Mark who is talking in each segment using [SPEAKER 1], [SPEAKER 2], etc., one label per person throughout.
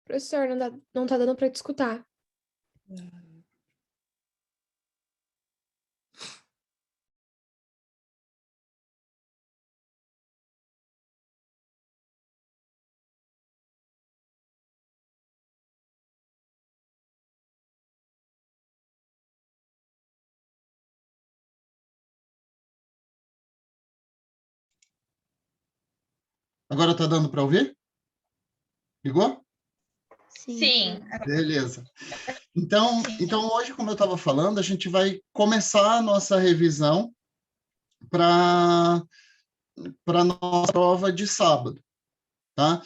[SPEAKER 1] Professor, não tá dando para te escutar.
[SPEAKER 2] Agora está dando para ouvir? Ligou?
[SPEAKER 3] Sim.
[SPEAKER 2] Beleza. Então hoje, como eu estava falando, a gente vai começar a nossa revisão para a nossa prova de sábado, tá?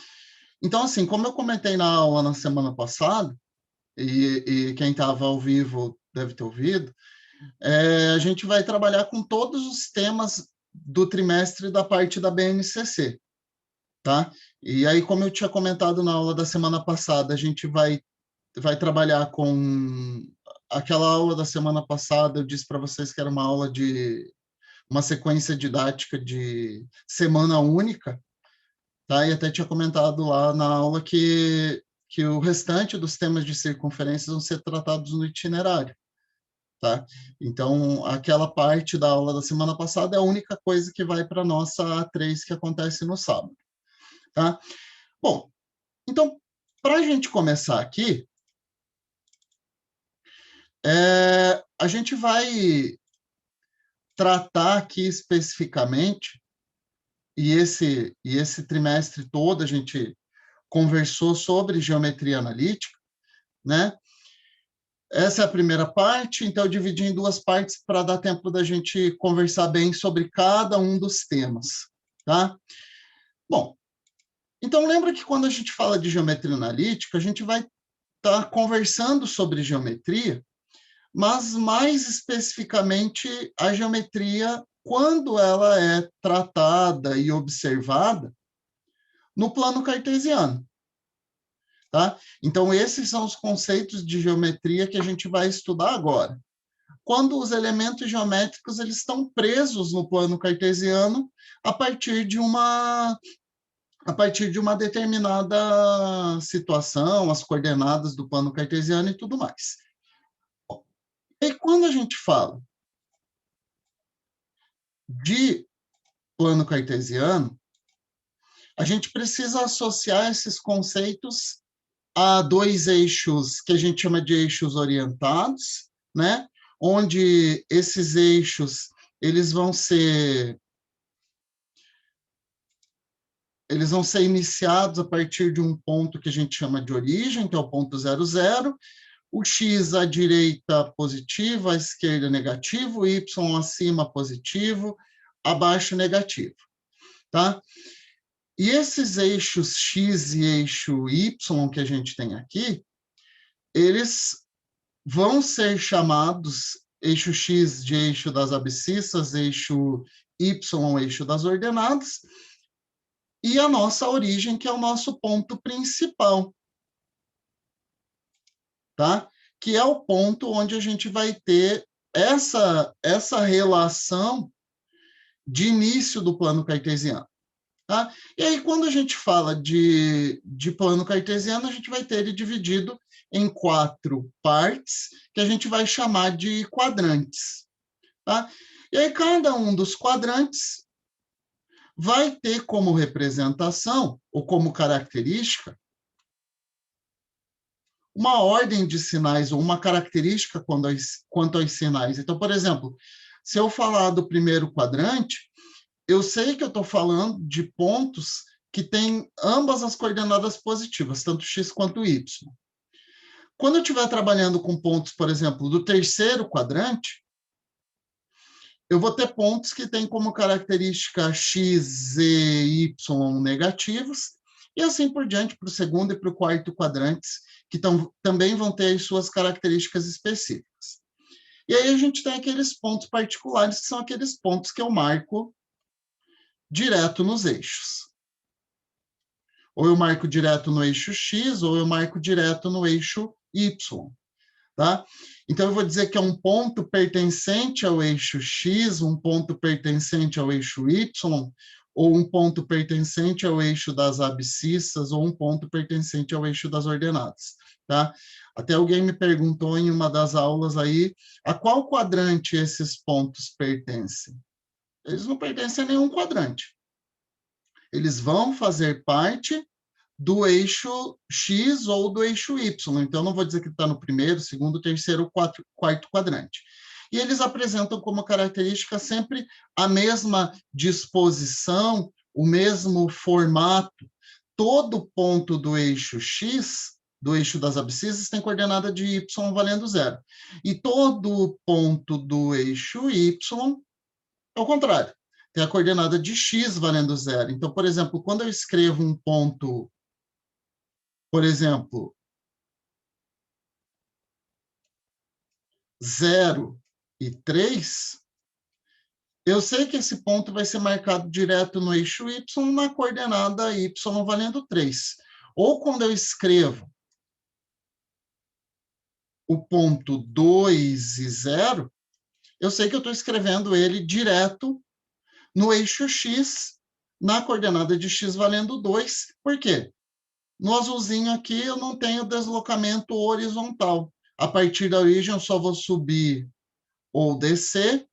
[SPEAKER 2] Então, assim, como eu comentei na aula na semana passada, e quem estava ao vivo deve ter ouvido, a gente vai trabalhar com todos os temas do trimestre da parte da BNCC, tá? E aí, como eu tinha comentado na aula da semana passada, a gente vai trabalhar com aquela aula da semana passada, eu disse para vocês que era uma aula de uma sequência didática de semana única, tá? E até tinha comentado lá na aula que o restante dos temas de circunferências vão ser tratados no itinerário, tá? Então, aquela parte da aula da semana passada é a única coisa que vai para a nossa A3 que acontece no sábado, tá? Bom, então, para a gente começar aqui, a gente vai tratar aqui especificamente, e esse trimestre todo a gente conversou sobre geometria analítica, né? Essa é a primeira parte, então eu dividi em duas partes para dar tempo da gente conversar bem sobre cada um dos temas, tá? Bom, então lembra que quando a gente fala de geometria analítica, a gente vai estar conversando sobre geometria, mas mais especificamente a geometria quando ela é tratada e observada no plano cartesiano, tá? Então, esses são os conceitos de geometria que a gente vai estudar agora. Quando os elementos geométricos eles estão presos no plano cartesiano a partir de uma determinada situação, as coordenadas do plano cartesiano e tudo mais. E quando a gente fala de plano cartesiano, a gente precisa associar esses conceitos a dois eixos que a gente chama de eixos orientados, né? Onde esses eixos eles vão ser iniciados a partir de um ponto que a gente chama de origem, que é o ponto 00, o x à direita positivo, à esquerda negativo, o y acima positivo, abaixo negativo, tá? E esses eixos x e eixo y que a gente tem aqui, eles vão ser chamados eixo x de eixo das abscissas, eixo y, eixo das ordenadas, e a nossa origem, que é o nosso ponto principal, tá? Que é o ponto onde a gente vai ter essa relação de início do plano cartesiano. Tá? E aí, quando a gente fala de plano cartesiano, a gente vai ter ele dividido em 4 partes, que a gente vai chamar de quadrantes. Tá? E aí, cada um dos quadrantes vai ter como representação, ou como característica, uma ordem de sinais, ou uma característica quanto aos sinais. Então, por exemplo, se eu falar do primeiro quadrante, eu sei que eu estou falando de pontos que têm ambas as coordenadas positivas, tanto x quanto y. Quando eu estiver trabalhando com pontos, por exemplo, do terceiro quadrante, eu vou ter pontos que têm como característica x e y negativos, e assim por diante para o segundo e para o quarto quadrantes, que também vão ter as suas características específicas. E aí a gente tem aqueles pontos particulares, que são aqueles pontos que eu marco direto nos eixos. Ou eu marco direto no eixo X, ou eu marco direto no eixo Y. Tá? Então, eu vou dizer que é um ponto pertencente ao eixo X, um ponto pertencente ao eixo Y, ou um ponto pertencente ao eixo das abscissas, ou um ponto pertencente ao eixo das ordenadas, tá? Até alguém me perguntou em uma das aulas aí, a qual quadrante esses pontos pertencem? Eles não pertencem a nenhum quadrante. Eles vão fazer parte do eixo X ou do eixo Y. Então, não vou dizer que está no primeiro, segundo, terceiro, quarto quadrante. E eles apresentam como característica sempre a mesma disposição, o mesmo formato. Todo ponto do eixo X, do eixo das abscissas, tem coordenada de Y valendo 0. E todo ponto do eixo Y, é o contrário. Tem a coordenada de X valendo 0. Então, por exemplo, quando eu escrevo um ponto, por exemplo, 0 e 3, eu sei que esse ponto vai ser marcado direto no eixo Y, na coordenada Y valendo 3. Ou quando eu escrevo o ponto 2 e 0, eu sei que eu estou escrevendo ele direto no eixo X, na coordenada de X valendo 2. Por quê? No azulzinho aqui eu não tenho deslocamento horizontal. A partir da origem eu só vou subir ou descer,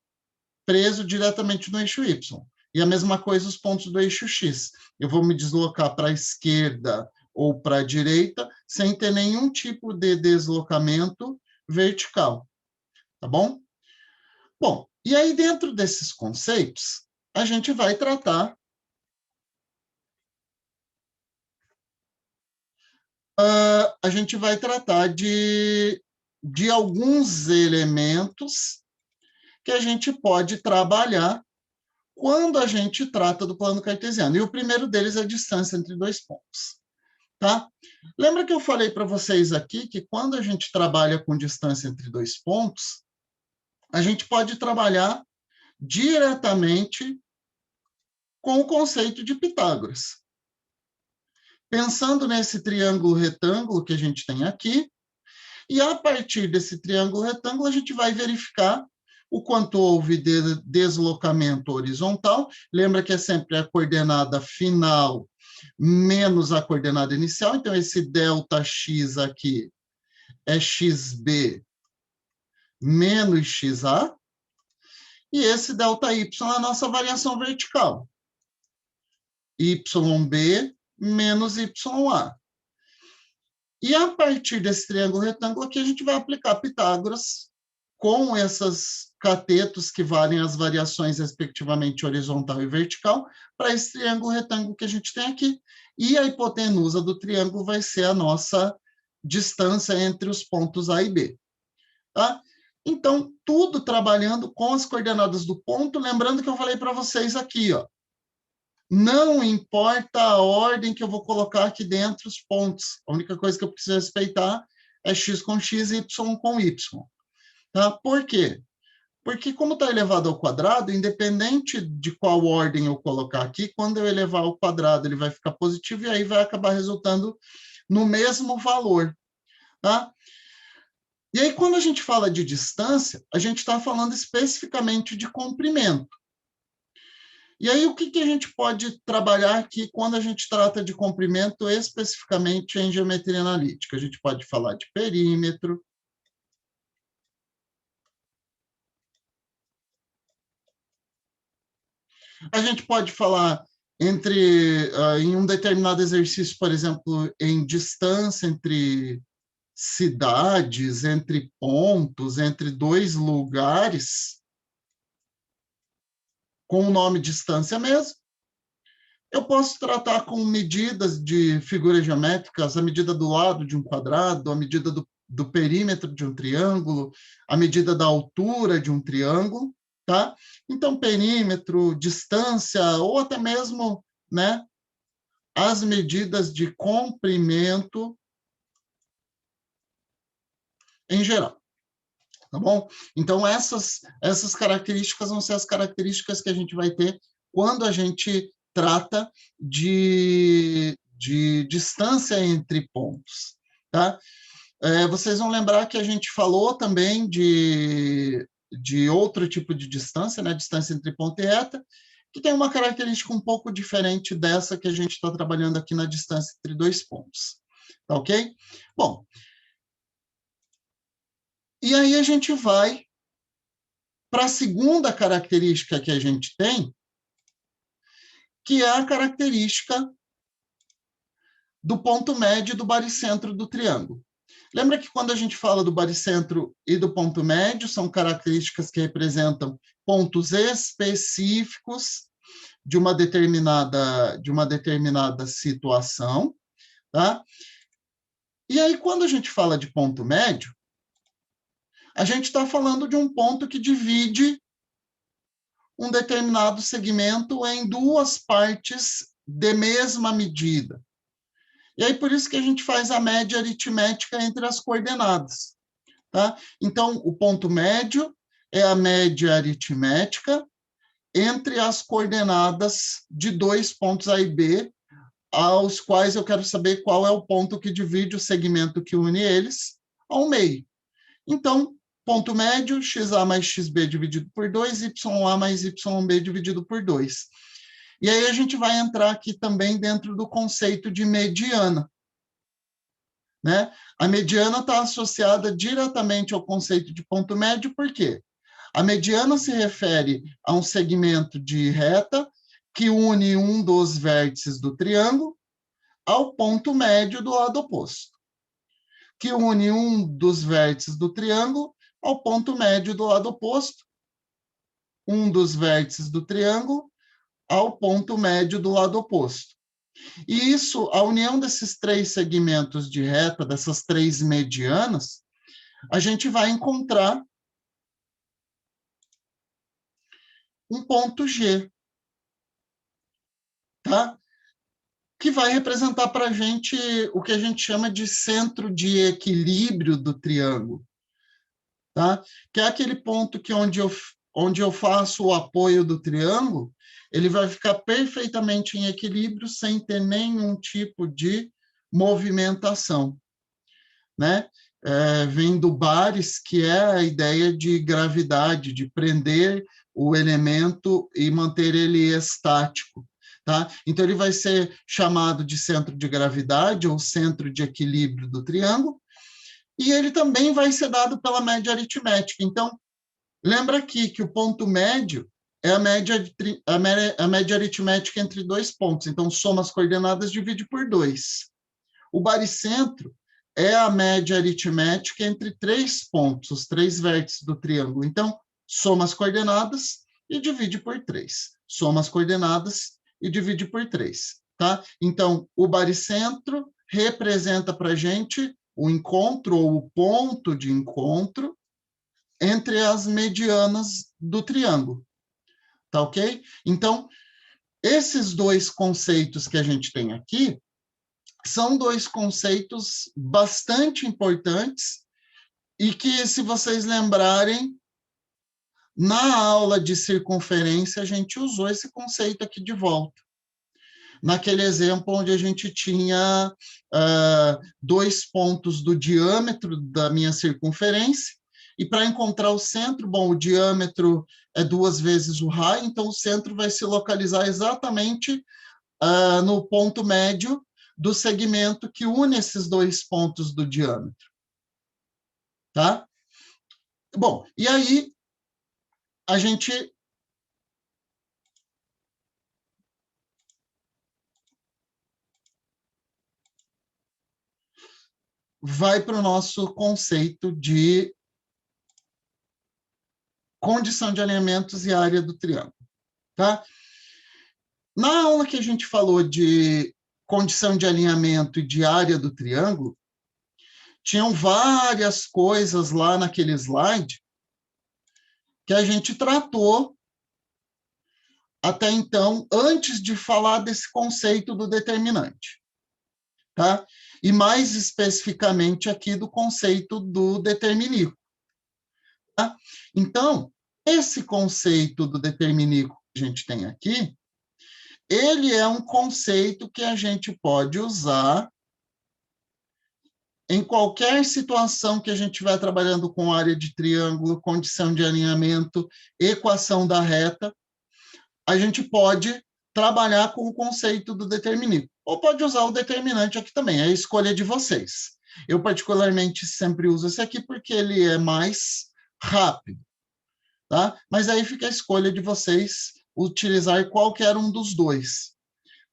[SPEAKER 2] preso diretamente no eixo Y. E a mesma coisa os pontos do eixo X. Eu vou me deslocar para a esquerda ou para a direita, sem ter nenhum tipo de deslocamento vertical. Tá bom? Bom, e aí dentro desses conceitos, a gente vai tratar de alguns elementos que a gente pode trabalhar quando a gente trata do plano cartesiano. E o primeiro deles é a distância entre dois pontos. Tá? Lembra que eu falei para vocês aqui que quando a gente trabalha com distância entre dois pontos, a gente pode trabalhar diretamente com o conceito de Pitágoras. Pensando nesse triângulo retângulo que a gente tem aqui, e a partir desse triângulo retângulo a gente vai verificar o quanto houve de deslocamento horizontal. Lembra que é sempre a coordenada final menos a coordenada inicial. Então, esse ΔX aqui é XB menos XA. E esse ΔY é a nossa variação vertical. YB menos YA. E a partir desse triângulo retângulo aqui, a gente vai aplicar Pitágoras com esses catetos que valem as variações, respectivamente, horizontal e vertical, para esse triângulo retângulo que a gente tem aqui. E a hipotenusa do triângulo vai ser a nossa distância entre os pontos A e B. Tá? Então, tudo trabalhando com as coordenadas do ponto, lembrando que eu falei para vocês aqui, ó. Não importa a ordem que eu vou colocar aqui dentro os pontos. A única coisa que eu preciso respeitar é x com x e y com y. Tá? Por quê? Porque como está elevado ao quadrado, independente de qual ordem eu colocar aqui, quando eu elevar ao quadrado, ele vai ficar positivo e aí vai acabar resultando no mesmo valor. Tá? E aí, quando a gente fala de distância, a gente está falando especificamente de comprimento. E aí, o que a gente pode trabalhar aqui quando a gente trata de comprimento especificamente em geometria analítica? A gente pode falar de perímetro. A gente pode falar em um determinado exercício, por exemplo, em distância entre cidades, entre pontos, entre dois lugares, com o nome distância mesmo. Eu posso tratar com medidas de figuras geométricas, a medida do lado de um quadrado, a medida do perímetro de um triângulo, a medida da altura de um triângulo, tá? Então, perímetro, distância, ou até mesmo, né, as medidas de comprimento em geral. Tá bom? Então, essas características vão ser as características que a gente vai ter quando a gente trata de distância entre pontos. Tá? Vocês vão lembrar que a gente falou também de outro tipo de distância, né? Distância entre ponto e reta, que tem uma característica um pouco diferente dessa que a gente está trabalhando aqui na distância entre dois pontos. Tá ok? Bom, e aí a gente vai para a segunda característica que a gente tem, que é a característica do ponto médio do baricentro do triângulo. Lembra que quando a gente fala do baricentro e do ponto médio, são características que representam pontos específicos de uma determinada situação, tá? E aí, quando a gente fala de ponto médio, a gente está falando de um ponto que divide um determinado segmento em duas partes de mesma medida. E aí, por isso que a gente faz a média aritmética entre as coordenadas. Tá? Então, o ponto médio é a média aritmética entre as coordenadas de dois pontos A e B, aos quais eu quero saber qual é o ponto que divide o segmento que une eles ao meio. Então, ponto médio, xa mais xb dividido por 2, ya mais yb dividido por 2. E aí a gente vai entrar aqui também dentro do conceito de mediana. Né? A mediana está associada diretamente ao conceito de ponto médio, por quê? A mediana se refere a um segmento de reta que une um dos vértices do triângulo ao ponto médio do lado oposto, que une um dos vértices do triângulo ao ponto médio do lado oposto, um dos vértices do triângulo ao ponto médio do lado oposto. E isso, a união desses três segmentos de reta, dessas três medianas, a gente vai encontrar um ponto G, tá? Que vai representar para a gente o que a gente chama de centro de equilíbrio do triângulo, tá? Que é aquele ponto que onde eu faço o apoio do triângulo, ele vai ficar perfeitamente em equilíbrio sem ter nenhum tipo de movimentação, né? Vem do bares, que é a ideia de gravidade, de prender o elemento e manter ele estático. Tá? Então, ele vai ser chamado de centro de gravidade ou centro de equilíbrio do triângulo, e ele também vai ser dado pela média aritmética. Então, lembra aqui que o ponto médio é a média aritmética entre dois pontos. Então, soma as coordenadas, divide por 2. O baricentro é a média aritmética entre três pontos, os três vértices do triângulo. Então, soma as coordenadas e divide por 3. Soma as coordenadas e divide por 3. Tá? Então, o baricentro representa para a gente o encontro ou o ponto de encontro entre as medianas do triângulo. Tá ok? Então, esses dois conceitos que a gente tem aqui são dois conceitos bastante importantes e que, se vocês lembrarem, na aula de circunferência, a gente usou esse conceito aqui de volta. Naquele exemplo onde a gente tinha dois pontos do diâmetro da minha circunferência, e para encontrar o centro, bom, o diâmetro é 2 vezes o raio, então o centro vai se localizar exatamente no ponto médio do segmento que une esses dois pontos do diâmetro. Tá? Bom, e aí a gente vai para o nosso conceito de condição de alinhamentos e área do triângulo. Tá? Na aula que a gente falou de condição de alinhamento e de área do triângulo, tinham várias coisas lá naquele slide que a gente tratou até então, antes de falar desse conceito do determinante. Tá? E mais especificamente aqui do conceito do determiníquo. Tá? Então, esse conceito do determiníquo que a gente tem aqui, ele é um conceito que a gente pode usar em qualquer situação que a gente estiver trabalhando com área de triângulo, condição de alinhamento, equação da reta, a gente pode trabalhar com o conceito do determinismo. Ou pode usar o determinante aqui também, é a escolha de vocês. Eu, particularmente, sempre uso esse aqui porque ele é mais rápido, tá? Mas aí fica a escolha de vocês utilizar qualquer um dos dois,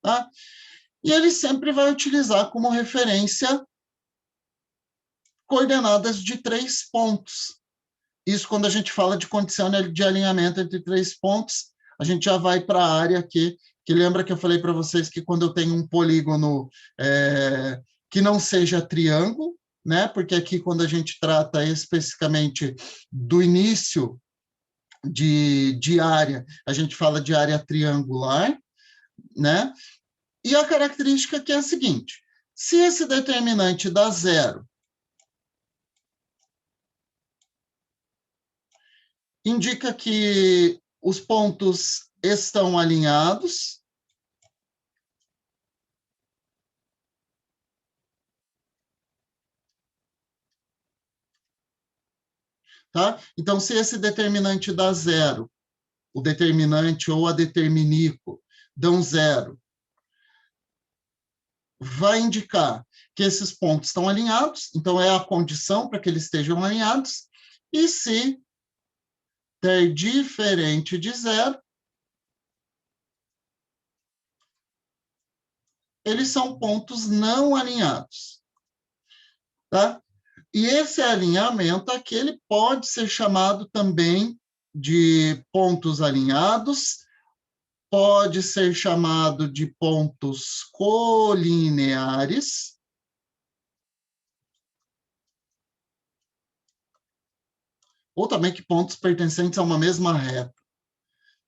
[SPEAKER 2] tá? E ele sempre vai utilizar como referência coordenadas de 3 pontos. Isso, quando a gente fala de condição de alinhamento entre 3 pontos, a gente já vai para a área que lembra que eu falei para vocês que quando eu tenho um polígono que não seja triângulo, né? Porque aqui, quando a gente trata especificamente do início de área, a gente fala de área triangular, né? E a característica que é a seguinte: se esse determinante dá 0, indica que os pontos estão alinhados. Tá? Então, se esse determinante dá 0, o determinante ou a determinico dão 0, vai indicar que esses pontos estão alinhados, então é a condição para que eles estejam alinhados, e se der diferente de 0, eles são pontos não alinhados. Tá? E esse alinhamento aqui, ele pode ser chamado também de pontos alinhados, pode ser chamado de pontos colineares, ou também que pontos pertencentes a uma mesma reta,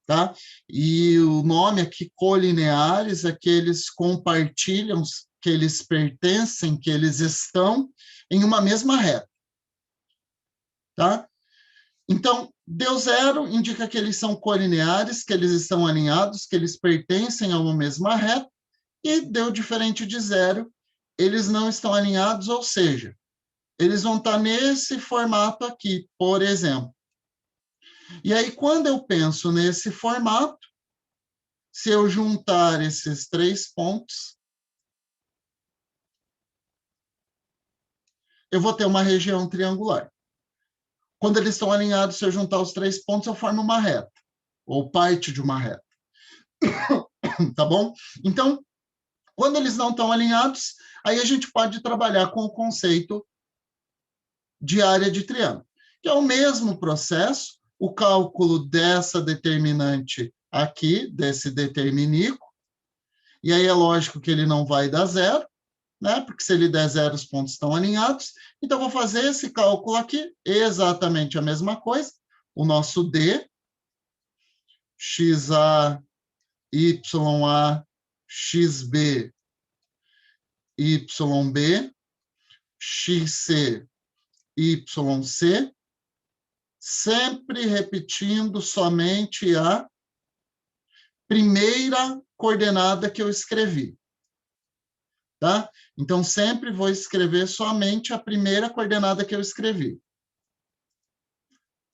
[SPEAKER 2] tá? E o nome aqui, colineares, é que eles compartilham, que eles pertencem, que eles estão em uma mesma reta, tá? Então, deu 0, indica que eles são colineares, que eles estão alinhados, que eles pertencem a uma mesma reta, e deu diferente de 0, eles não estão alinhados, ou seja, eles vão estar nesse formato aqui, por exemplo. E aí, quando eu penso nesse formato, se eu juntar esses 3 pontos, eu vou ter uma região triangular. Quando eles estão alinhados, se eu juntar os 3 pontos, eu formo uma reta, ou parte de uma reta. Tá bom? Então, quando eles não estão alinhados, aí a gente pode trabalhar com o conceito de área de triângulo, que é o mesmo processo, o cálculo dessa determinante aqui, desse determinico, e aí é lógico que ele não vai dar 0, né? Porque se ele der 0, os pontos estão alinhados. Então, vou fazer esse cálculo aqui, exatamente a mesma coisa, o nosso D, XA, YA, XB, YB, XC, YC, sempre repetindo somente a primeira coordenada que eu escrevi. Tá? Então, sempre vou escrever somente a primeira coordenada que eu escrevi.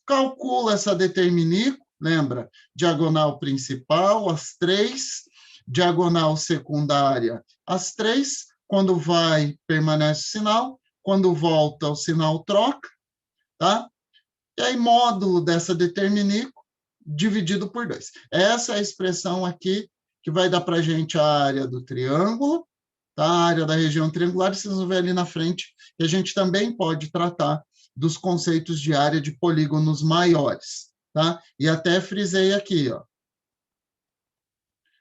[SPEAKER 2] Calcula essa determinico, lembra? Diagonal principal, as 3, diagonal secundária, as 3. Quando vai, permanece o sinal. Quando volta, o sinal troca. Tá? E aí, módulo dessa determinico dividido por 2. Essa é a expressão aqui que vai dar para a gente a área do triângulo, tá? A área da região triangular, vocês vão ver ali na frente, que a gente também pode tratar dos conceitos de área de polígonos maiores. Tá? E até frisei aqui, ó.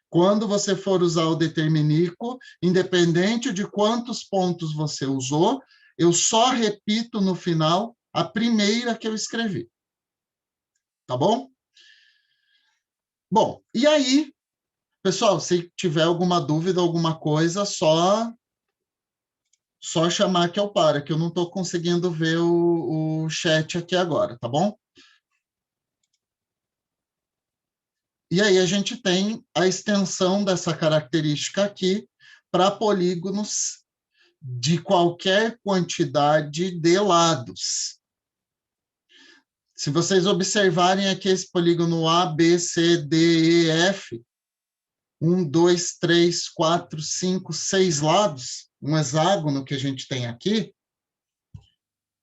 [SPEAKER 2] Quando você for usar o determinico, independente de quantos pontos você usou, eu só repito no final a primeira que eu escrevi. Tá bom? Bom, e aí, pessoal, se tiver alguma dúvida, alguma coisa, só chamar que eu paro, que eu não estou conseguindo ver o chat aqui agora, tá bom? E aí a gente tem a extensão dessa característica aqui para polígonos de qualquer quantidade de lados. Se vocês observarem aqui esse polígono A, B, C, D, E, F, 1, 2, 3, 4, 5, 6 lados, um hexágono que a gente tem aqui,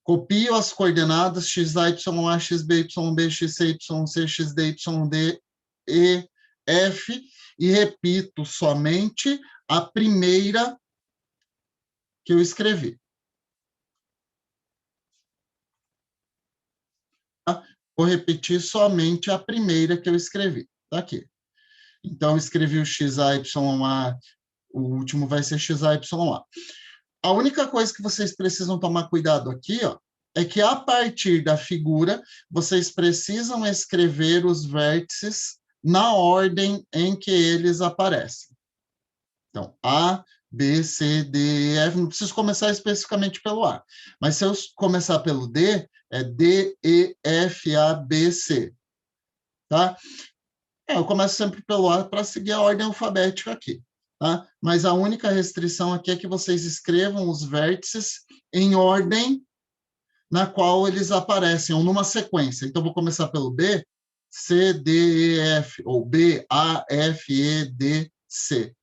[SPEAKER 2] copio as coordenadas x, y, a, x, b, y, b, x, c, y, c, x, d, y, d, e, f, e repito somente a primeira que eu escrevi. Tá? Vou repetir somente a primeira que eu escrevi. Tá aqui. Então, eu escrevi o XYA, o último vai ser XYA. A única coisa que vocês precisam tomar cuidado aqui, ó, é que a partir da figura, vocês precisam escrever os vértices na ordem em que eles aparecem. Então, A, B, C, D, E, F, não preciso começar especificamente pelo A, mas se eu começar pelo D, é D, E, F, A, B, C. Tá? Eu começo sempre pelo A para seguir a ordem alfabética aqui. Tá? Mas a única restrição aqui é que vocês escrevam os vértices em ordem na qual eles aparecem, ou numa sequência. Então, vou começar pelo B, C, D, E, F, ou B, A, F, E, D, C.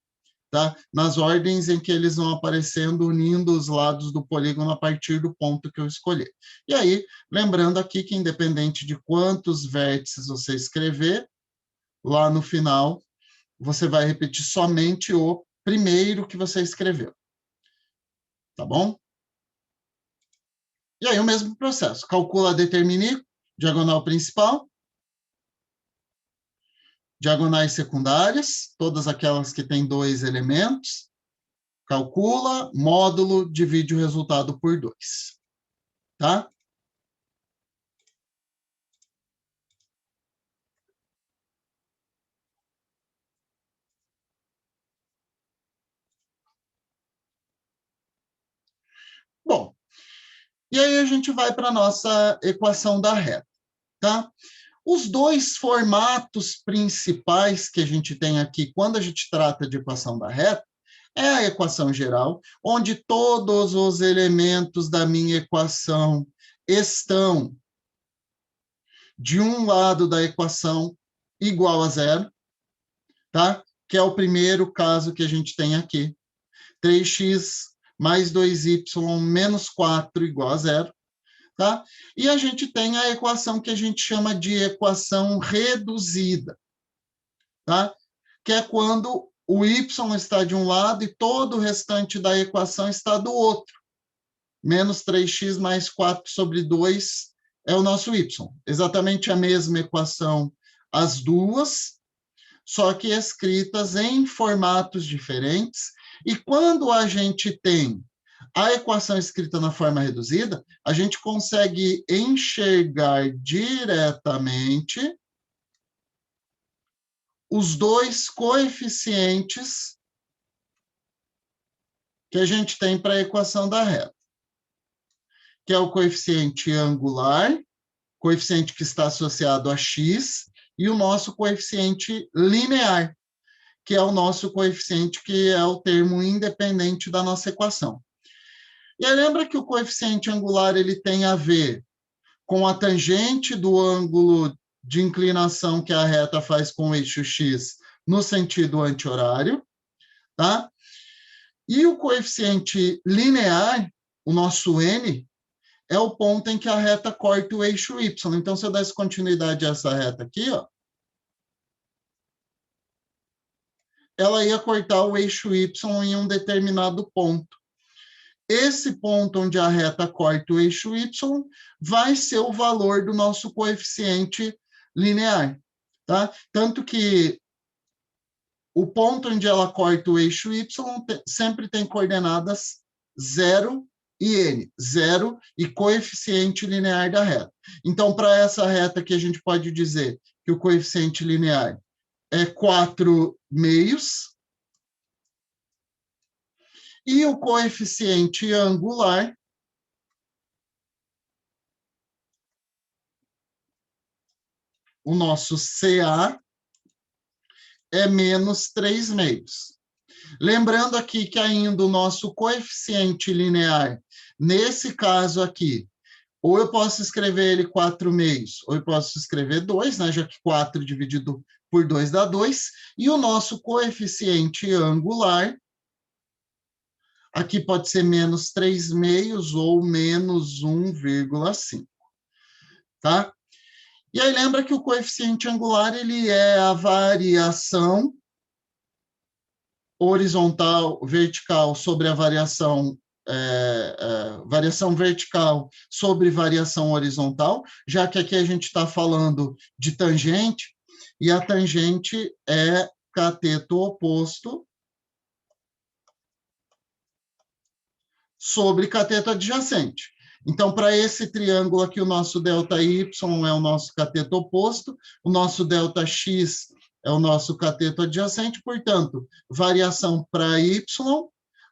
[SPEAKER 2] Tá? Nas ordens em que eles vão aparecendo, unindo os lados do polígono a partir do ponto que eu escolher. E aí, lembrando aqui que, independente de quantos vértices você escrever, lá no final, você vai repetir somente o primeiro que você escreveu. Tá bom? E aí, o mesmo processo. Calcula a determinículo, diagonal principal, diagonais secundárias, todas aquelas que têm 2 elementos. Calcula, módulo, divide o resultado por 2. Tá? Bom, e aí a gente vai para a nossa equação da reta, tá? Os 2 formatos principais que a gente tem aqui quando a gente trata de equação da reta é a equação geral, onde todos os elementos da minha equação estão de um lado da equação igual a 0, tá? Que é o primeiro caso que a gente tem aqui. 3x mais 2y menos 4 igual a 0. Tá? E a gente tem a equação que a gente chama de equação reduzida, tá? Que é quando o y está de um lado e todo o restante da equação está do outro. Menos 3x mais 4 sobre 2 é o nosso y. Exatamente a mesma equação, as duas, só que escritas em formatos diferentes. E quando a gente tem a equação escrita na forma reduzida, a gente consegue enxergar diretamente os 2 coeficientes que a gente tem para a equação da reta, que é o coeficiente angular, coeficiente que está associado a x, e o nosso coeficiente linear, que é o nosso coeficiente que é o termo independente da nossa equação. E aí lembra que o coeficiente angular ele tem a ver com a tangente do ângulo de inclinação que a reta faz com o eixo x no sentido anti-horário, tá? E o coeficiente linear, o nosso n, é o ponto em que a reta corta o eixo y. Então, se eu desse continuidade a essa reta aqui, ó, ela ia cortar o eixo y em um determinado ponto. Esse ponto onde a reta corta o eixo y vai ser o valor do nosso coeficiente linear, tá? Tanto que o ponto onde ela corta o eixo y sempre tem coordenadas 0 e n, 0 e coeficiente linear da reta. Então, para essa reta aqui, a gente pode dizer que o coeficiente linear é 4 meios, e o coeficiente angular o nosso CA é menos 3 meios. Lembrando aqui que ainda o nosso coeficiente linear, nesse caso aqui, Ou eu posso escrever ele 4/2, ou eu posso escrever 2, né, já que 4 dividido por 2 dá 2, e o nosso coeficiente angular, aqui pode ser menos 3/2 ou menos 1,5, tá? E aí lembra que o coeficiente angular, ele é a variação horizontal, vertical sobre a variação variação vertical sobre variação horizontal, já que aqui a gente está falando de tangente, e a tangente é cateto oposto sobre cateto adjacente. Então, para esse triângulo aqui, o nosso ΔY é o nosso cateto oposto, o nosso ΔX é o nosso cateto adjacente, portanto, variação para Y,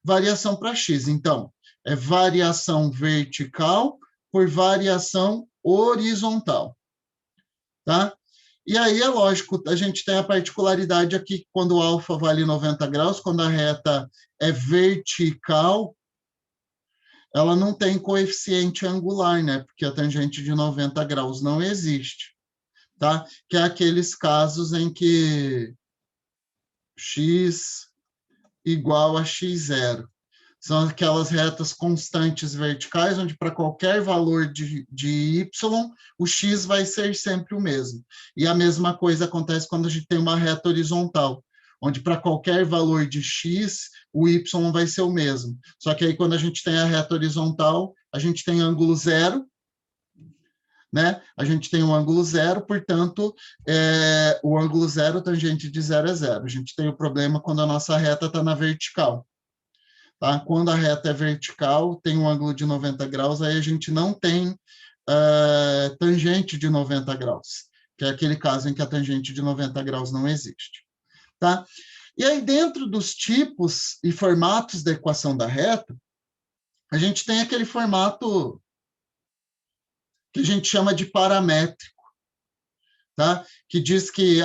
[SPEAKER 2] variação para X. Então, é variação vertical por variação horizontal. Tá? E aí, é lógico, a gente tem a particularidade aqui, quando o alfa vale 90 graus, quando a reta é vertical, ela não tem coeficiente angular, né? Porque a tangente de 90 graus não existe, tá? Que é aqueles casos em que x igual a x0. São aquelas retas constantes verticais, onde para qualquer valor de y, o x vai ser sempre o mesmo. E a mesma coisa acontece quando a gente tem uma reta horizontal, onde para qualquer valor de x, o y vai ser o mesmo. Só que aí, quando a gente tem a reta horizontal, a gente tem ângulo zero, né? A gente tem um ângulo zero, portanto, o ângulo zero, tangente de 0 é 0. A gente tem o problema quando a nossa reta está na vertical. Tá? Quando a reta é vertical, tem um ângulo de 90 graus, aí a gente não tem tangente de 90 graus, que é aquele caso em que a tangente de 90 graus não existe. Tá? E aí, dentro dos tipos e formatos da equação da reta, a gente tem aquele formato que a gente chama de paramétrico, tá? Que diz que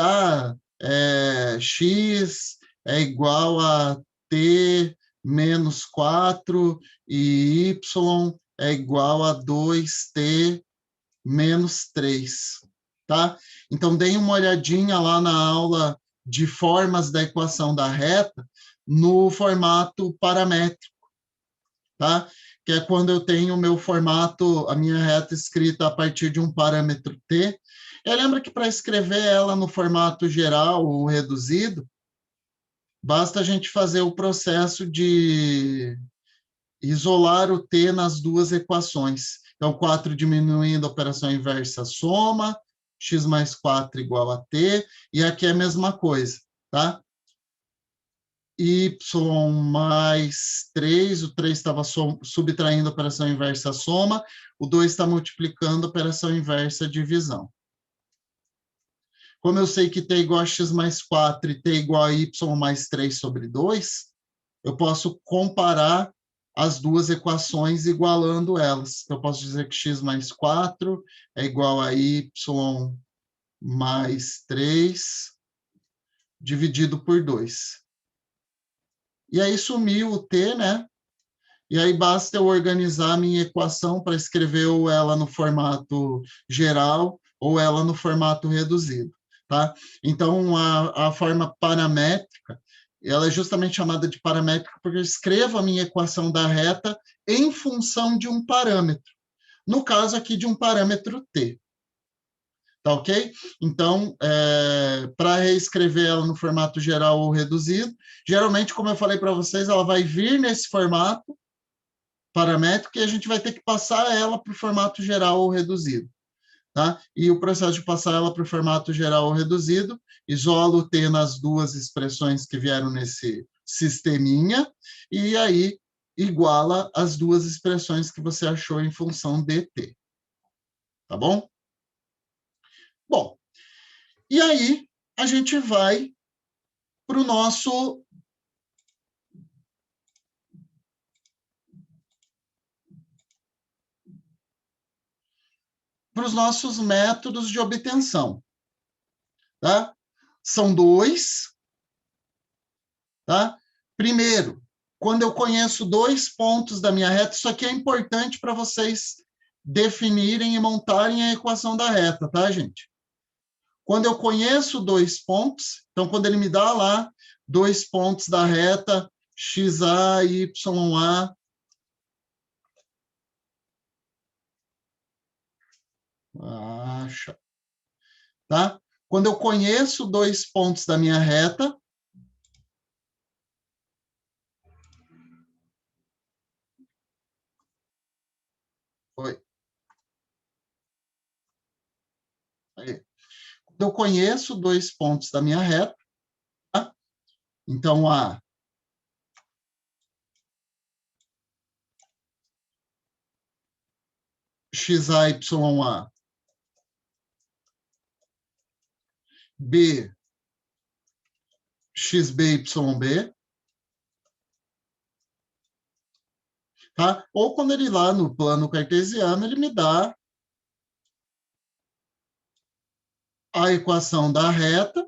[SPEAKER 2] x é igual a t menos 4 e y é igual a 2t menos 3, tá? Então, deem uma olhadinha lá na aula de formas da equação da reta no formato paramétrico, tá? Que é quando eu tenho o meu formato, a minha reta escrita a partir de um parâmetro t. Eu lembro que para escrever ela no formato geral ou reduzido, basta a gente fazer o processo de isolar o t nas duas equações. Então, 4 diminuindo a operação inversa soma, x mais 4 igual a t, e aqui é a mesma coisa, tá? Y mais 3, o 3 estava subtraindo a operação inversa soma, o 2 está multiplicando a operação inversa divisão. Como eu sei que t igual a x mais 4 e t igual a y mais 3 sobre 2, eu posso comparar as duas equações igualando elas. Eu posso dizer que x mais 4 é igual a y mais 3 dividido por 2. E aí sumiu o t, né? E aí basta eu organizar a minha equação para escrever ou ela no formato geral ou ela no formato reduzido, tá? Então, a forma paramétrica, ela é justamente chamada de paramétrica porque eu escrevo a minha equação da reta em função de um parâmetro. No caso aqui, de um parâmetro t. Tá ok? Então, para reescrever ela no formato geral ou reduzido, geralmente, como eu falei para vocês, ela vai vir nesse formato paramétrico e a gente vai ter que passar ela para o formato geral ou reduzido. Tá? E o processo de passar ela para o formato geral ou reduzido, isola o t nas duas expressões que vieram nesse sisteminha, e aí iguala as duas expressões que você achou em função de t. Tá bom? Bom, e aí a gente vai para o nosso para os nossos métodos de obtenção. Tá? São dois. Tá? Primeiro, quando eu conheço dois pontos da minha reta, isso aqui é importante para vocês definirem e montarem a equação da reta, tá, gente? Quando eu conheço dois pontos, então, quando ele me dá lá dois pontos da reta XA e YA, tá? Quando eu conheço dois pontos da minha reta, aí. Quando eu conheço dois pontos da minha reta, tá? Então, a XA, YA, B, XB, YB, tá? Ou quando ele lá no plano cartesiano, ele me dá a equação da reta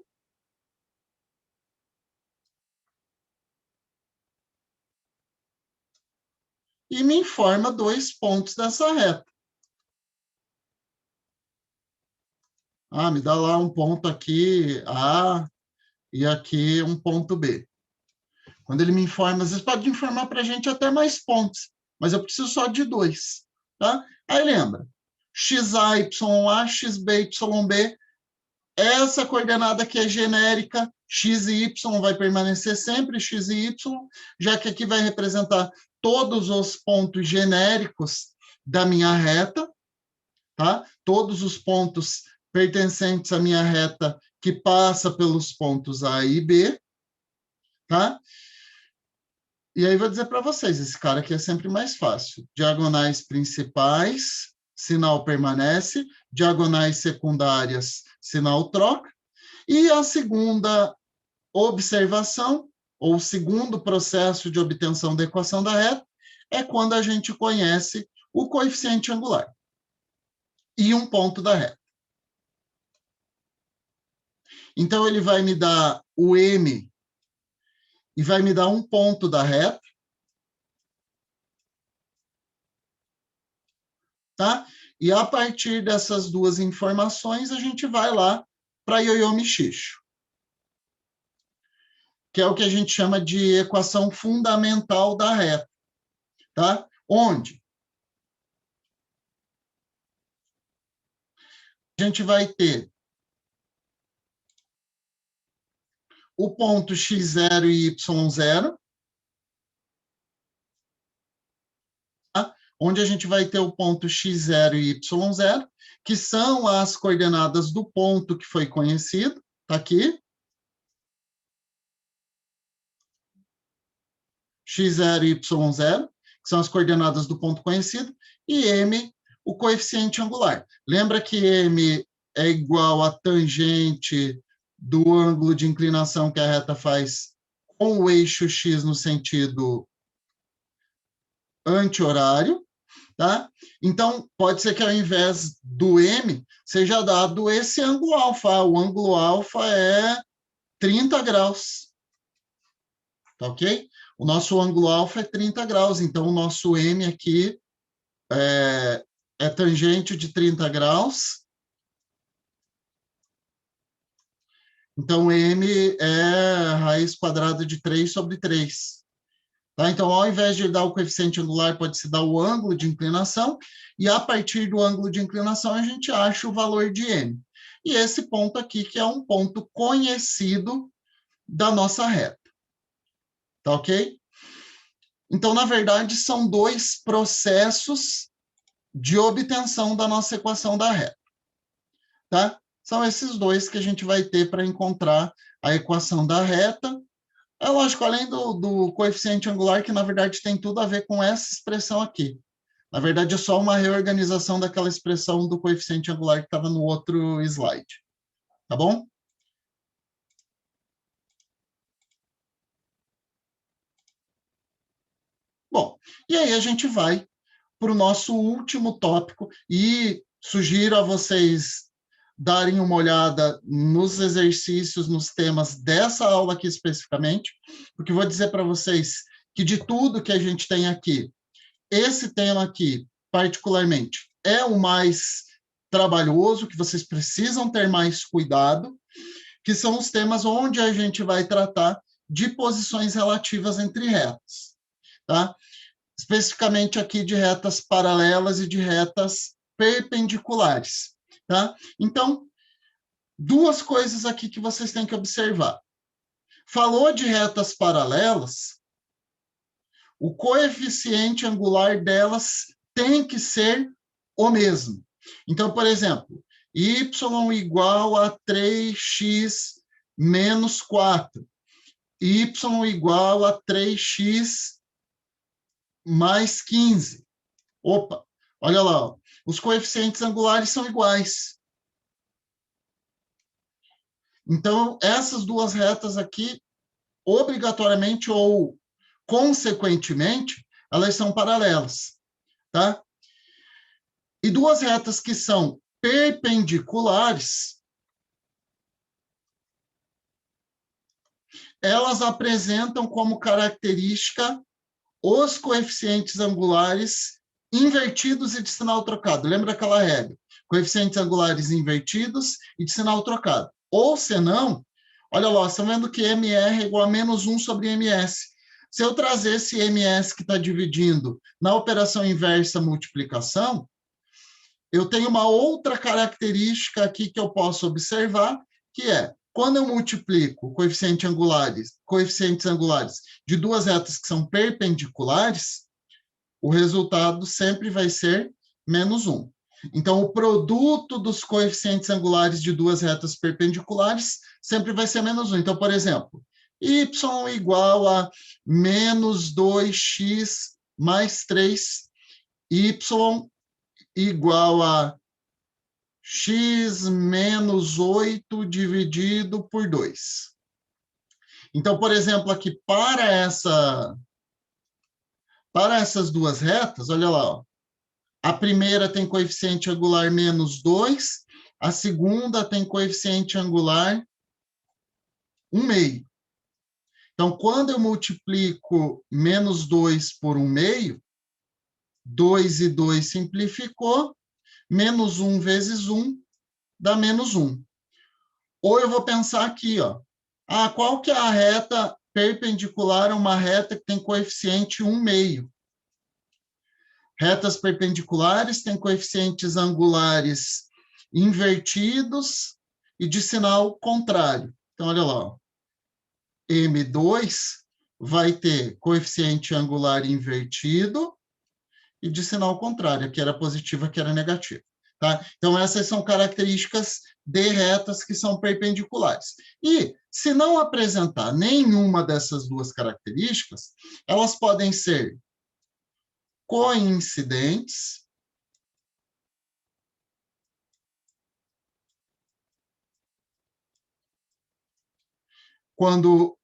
[SPEAKER 2] e me informa dois pontos dessa reta. Ah, me dá lá um ponto aqui A e aqui um ponto B. Quando ele me informa, às vezes pode informar para a gente até mais pontos, mas eu preciso só de dois, tá? Aí lembra, XA, YA, XB, YB, essa coordenada aqui é genérica, X e Y vai permanecer sempre X e Y, já que aqui vai representar todos os pontos genéricos da minha reta, tá? Todos os pontos pertencentes à minha reta que passa pelos pontos A e B, tá? E aí vou dizer para vocês, esse cara aqui é sempre mais fácil. Diagonais principais, sinal permanece, diagonais secundárias, sinal troca. E a segunda observação, ou o segundo processo de obtenção da equação da reta, é quando a gente conhece o coeficiente angular e um ponto da reta. Então, ele vai me dar o M e vai me dar um ponto da reta, tá? E a partir dessas duas informações, a gente vai lá para Ioiô Michicho, que é o que a gente chama de equação fundamental da reta, tá? Onde a gente vai ter o ponto x0 e y0, tá? Onde a gente vai ter o ponto x0 e y0, que são as coordenadas do ponto que foi conhecido, tá aqui. x0 e y0, que são as coordenadas do ponto conhecido, e m, o coeficiente angular. Lembra que m é igual a tangente do ângulo de inclinação que a reta faz com o eixo x no sentido anti-horário, tá? Então, pode ser que ao invés do m, seja dado esse ângulo alfa. O ângulo alfa é 30 graus, tá ok? O nosso ângulo alfa é 30 graus, então o nosso m aqui é tangente de 30 graus. Então, m é raiz quadrada de 3 sobre 3. Tá? Então, ao invés de dar o coeficiente angular, pode-se dar o ângulo de inclinação, e a partir do ângulo de inclinação, a gente acha o valor de m. E esse ponto aqui, que é um ponto conhecido da nossa reta. Tá ok? Então, na verdade, são dois processos de obtenção da nossa equação da reta. Tá? São esses dois que a gente vai ter para encontrar a equação da reta. É lógico, além do coeficiente angular, que na verdade tem tudo a ver com essa expressão aqui. Na verdade, é só uma reorganização daquela expressão do coeficiente angular que estava no outro slide. Tá bom? Bom, e aí a gente vai para o nosso último tópico e sugiro a vocês darem uma olhada nos exercícios, nos temas dessa aula aqui especificamente, porque vou dizer para vocês que de tudo que a gente tem aqui, esse tema aqui particularmente, é o mais trabalhoso, que vocês precisam ter mais cuidado, que são os temas onde a gente vai tratar de posições relativas entre retas, tá? Especificamente aqui de retas paralelas e de retas perpendiculares, tá? Então, duas coisas aqui que vocês têm que observar. Falou de retas paralelas, o coeficiente angular delas tem que ser o mesmo. Então, por exemplo, y igual a 3x menos 4, y igual a 3x mais 15. Opa, olha lá, ó. Os coeficientes angulares são iguais. Então, essas duas retas aqui, obrigatoriamente ou consequentemente, elas são paralelas, tá? E duas retas que são perpendiculares, elas apresentam como característica os coeficientes angulares invertidos e de sinal trocado. Lembra aquela regra? Coeficientes angulares invertidos e de sinal trocado. Ou, senão, olha lá, estão vendo que MR é igual a menos 1 sobre MS. Se eu trazer esse MS que está dividindo na operação inversa multiplicação, eu tenho uma outra característica aqui que eu posso observar, que é, quando eu multiplico coeficientes angulares de duas retas que são perpendiculares, o resultado sempre vai ser menos 1. Então, o produto dos coeficientes angulares de duas retas perpendiculares sempre vai ser menos 1. Então, por exemplo, y igual a menos 2x mais 3, y igual a x menos 8 dividido por 2. Então, por exemplo, aqui, para essas duas retas, olha lá, ó, a primeira tem coeficiente angular menos 2, a segunda tem coeficiente angular 1/2. Então, quando eu multiplico menos 2 por 1/2, 2 e 2 simplificou, menos 1 vezes 1 dá menos 1. Ou eu vou pensar aqui, ó, qual que é a reta perpendicular a uma reta que tem coeficiente 1/2? Retas perpendiculares têm coeficientes angulares invertidos e de sinal contrário. Então, olha lá, ó, M2 vai ter coeficiente angular invertido e de sinal contrário, aqui era positivo, aqui era negativo. Tá? Então, essas são características de retas que são perpendiculares. E, se não apresentar nenhuma dessas duas características, elas podem ser coincidentes, quando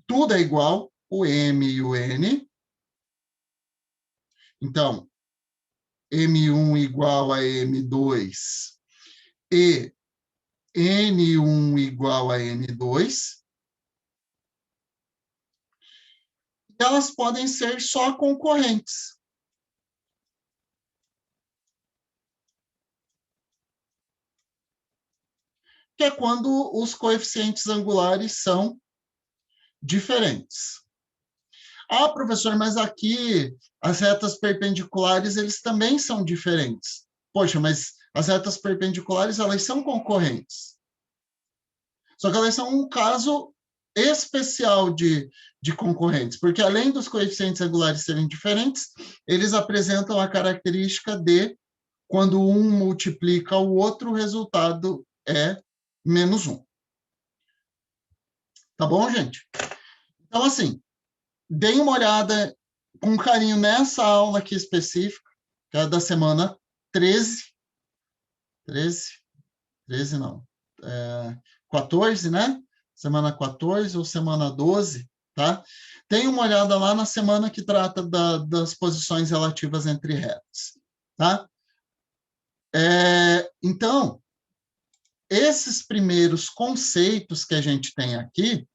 [SPEAKER 2] tudo é igual, o M e o N. Então, M1 igual a M2 e N1 igual a N2. Elas podem ser só concorrentes. Que é quando os coeficientes angulares são diferentes. Professor, mas aqui as retas perpendiculares, eles também são diferentes. Poxa, mas as retas perpendiculares, elas são concorrentes. Só que elas são um caso especial de concorrentes, porque além dos coeficientes angulares serem diferentes, eles apresentam a característica de, quando um multiplica o outro, o resultado é menos 1. Tá bom, gente? Então, assim, deem uma olhada com carinho nessa aula aqui específica, que é da semana 13. 13 não. 14, né? Semana 14 ou semana 12, tá? Deem uma olhada lá na semana que trata das posições relativas entre retas, tá? Então, esses primeiros conceitos que a gente tem aqui,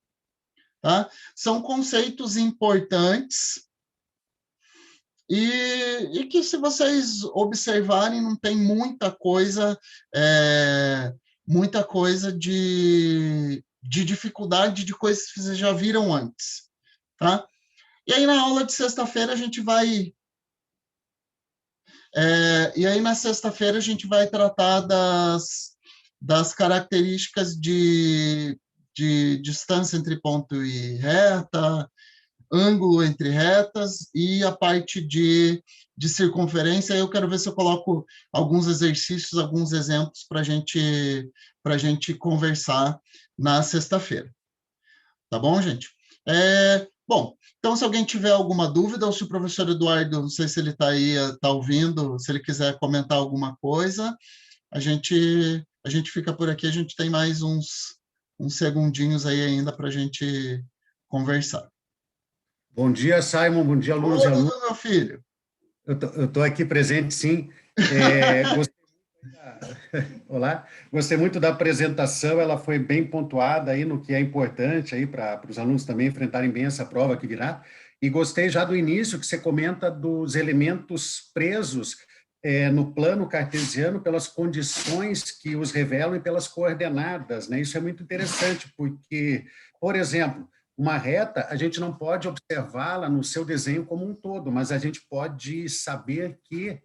[SPEAKER 2] tá? São conceitos importantes E que, se vocês observarem, não tem muita coisa de dificuldade de coisas que vocês já viram antes, tá? E aí, na aula de sexta-feira, a gente vai... e aí, na sexta-feira, a gente vai tratar das características de distância entre ponto e reta, ângulo entre retas e a parte de circunferência. Eu quero ver se eu coloco alguns exercícios, alguns exemplos para a gente conversar na sexta-feira. Tá bom, gente? Bom, então, se alguém tiver alguma dúvida, ou se o professor Eduardo, não sei se ele está aí, está ouvindo, se ele quiser comentar alguma coisa, a gente fica por aqui, a gente tem mais uns segundinhos aí ainda para a gente conversar.
[SPEAKER 4] Bom dia, Simon. Bom dia, alunos e
[SPEAKER 2] Olá,
[SPEAKER 4] alunas.
[SPEAKER 2] meu filho.
[SPEAKER 4] Eu estou aqui presente, sim. Olá. Gostei muito da apresentação, ela foi bem pontuada aí no que é importante aí para os alunos também enfrentarem bem essa prova que virá. E gostei já do início que você comenta dos elementos presos no plano cartesiano pelas condições que os revelam e pelas coordenadas, né? Isso é muito interessante, porque, por exemplo, uma reta, a gente não pode observá-la no seu desenho como um todo, mas a gente pode saber que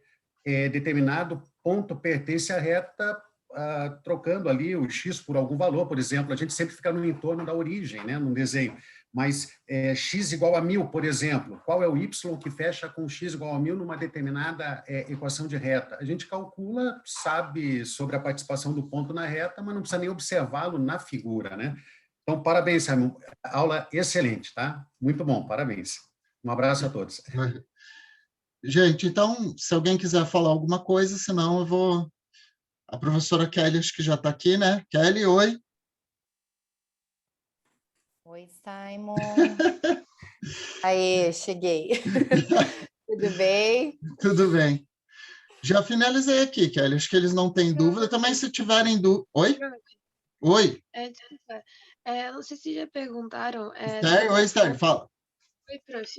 [SPEAKER 4] determinado ponto pertence à reta, trocando ali o x por algum valor, por exemplo. A gente sempre fica no entorno da origem, né, no desenho. Mas x igual a 1000, por exemplo, qual é o y que fecha com x igual a 1000 numa determinada equação de reta? A gente calcula, sabe sobre a participação do ponto na reta, mas não precisa nem observá-lo na figura, né? Então, parabéns, Simon. Aula excelente, tá? Muito bom, parabéns. Um abraço a todos.
[SPEAKER 2] Gente, então, se alguém quiser falar alguma coisa, senão eu vou... A professora Kelly, acho que já está aqui, né? Kelly, oi.
[SPEAKER 3] Oi, Simon. Aê, cheguei. Tudo bem?
[SPEAKER 2] Tudo bem. Já finalizei aqui, Kelly. Acho que eles não têm dúvida. Também, se tiverem dúvida... Oi? Oi?
[SPEAKER 1] Não sei se já perguntaram...
[SPEAKER 2] Esther, oi, Esther, fala.
[SPEAKER 1] Oi, prof.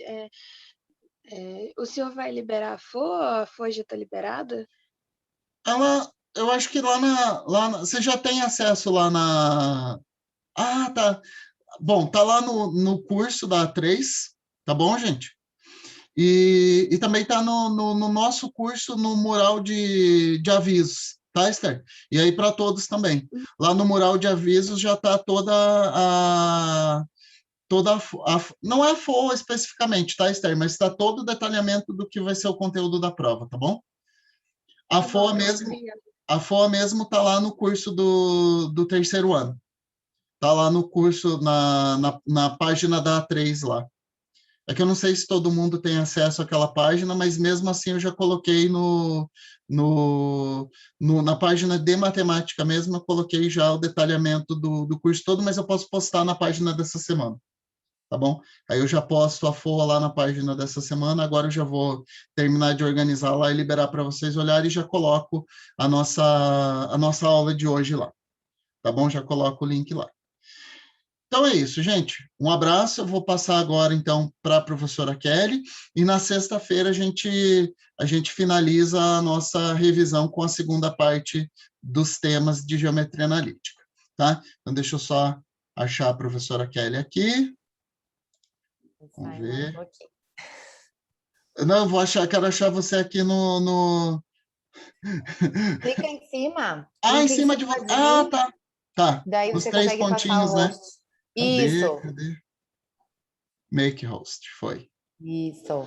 [SPEAKER 1] O senhor vai liberar a FOA? A FOA já está liberada?
[SPEAKER 2] Eu acho que você já tem acesso lá na... Ah, tá. Bom, tá lá no curso da A3, tá bom, gente? E também tá no nosso curso, no mural de avisos, tá, Esther? E aí para todos também. Lá no mural de avisos já tá não é a FOA especificamente, tá, Esther? Mas está todo o detalhamento do que vai ser o conteúdo da prova, tá bom? A FOA mesmo está lá no curso do terceiro ano. Está lá no curso, na página da A3 lá. É que eu não sei se todo mundo tem acesso àquela página, mas mesmo assim eu já coloquei na página de matemática mesmo, eu coloquei já o detalhamento do curso todo, mas eu posso postar na página dessa semana. Tá bom? Aí eu já posto a FOA lá na página dessa semana, agora eu já vou terminar de organizar lá e liberar para vocês olharem e já coloco a nossa aula de hoje lá. Tá bom? Já coloco o link lá. Então é isso, gente. Um abraço. Eu vou passar agora, então, para a professora Kelly, e na sexta-feira a gente finaliza a nossa revisão com a segunda parte dos temas de geometria analítica. Tá? Então, deixa eu só achar a professora Kelly aqui. Vamos ver. Não, quero achar você aqui no...
[SPEAKER 3] Clica em cima.
[SPEAKER 2] Em cima de você. Tá. Tá.
[SPEAKER 3] Daí
[SPEAKER 2] os
[SPEAKER 3] você
[SPEAKER 2] 3
[SPEAKER 3] consegue
[SPEAKER 2] pontinhos,
[SPEAKER 3] passar o
[SPEAKER 2] né?
[SPEAKER 3] host. Isso.
[SPEAKER 2] Cadê? Make host, foi.
[SPEAKER 3] Isso.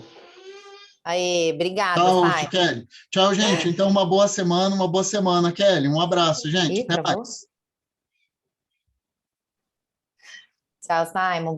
[SPEAKER 3] Aí, obrigada,
[SPEAKER 2] Tá, host,
[SPEAKER 3] Simon.
[SPEAKER 2] Kelly. Tchau, gente. Então, uma boa semana, Kelly. Um abraço, gente. Até mais.
[SPEAKER 3] Tchau, Simon.